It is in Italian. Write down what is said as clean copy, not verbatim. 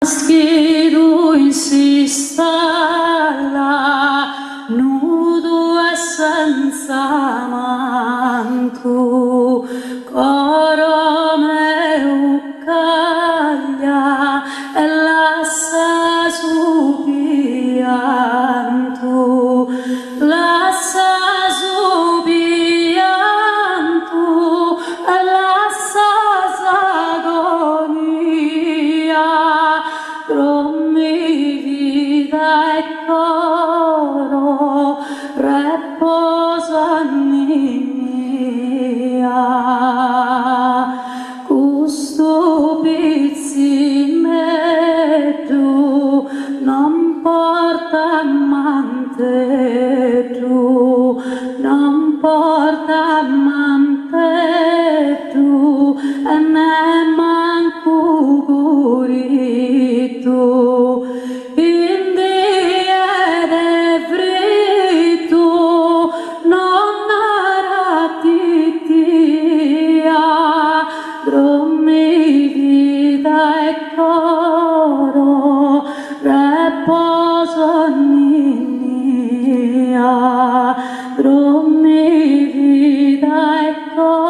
Schiedo insista là, nudo e senza manto, coro meu caglia e lascia su pianto, lascia su pianto e lascia s'agonia. Prommi vita e coro, reposa mia. Custo pizzimetto non porta amante tu, non porta amante tu, e ne manco curito. Ed è fritto, non aratitia, drommi vita e coro, reposo mia, drommi vita e coro.